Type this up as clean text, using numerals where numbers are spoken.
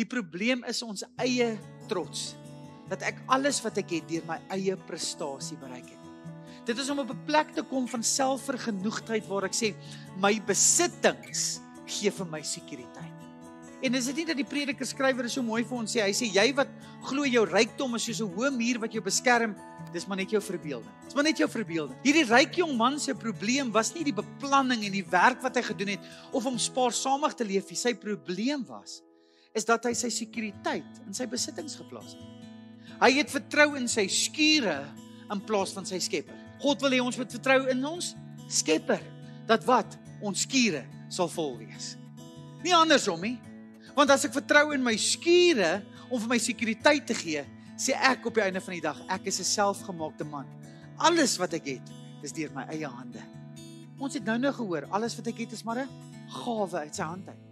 Die probleem is ons eie trots. Dat ek alles wat ek het deur my eie prestasie bereik het. Dit is om op 'n plek te kom van selfvergenoegdheid waar ek sê, my besittings gee vir my sekuriteit. En is dit nie dat die prediker skrywer so mooi vir ons sê, hy sê, jy wat glo jou rykdom is soos 'n hoë muur wat jou beskerm, dis maar net jou verbeelding. Dis maar net jou verbeelding. Hierdie ryk jong man se probleem was nie die beplanning en die werk wat hy gedoen het, of om spaarsamig te leef. Sy probleem is dat hy sy sekuriteit in sy besittings geplaas het. Hy het vertrou in sy skure in plaas van sy Skepper. God wil hê ons moet vertrou in ons Skepper. Dat wat? Ons skure sal vol wees. Nie andersom nie. Want as ek vertrou in my skure om vir my sekuriteit te gee, sê ek op die einde van die dag, ek is 'n selfgemaakte man. Alles wat ek het, is deur my eie hande. Ons het nou gehoor, alles wat ek het is maar 'n gawe uit sy hand uit.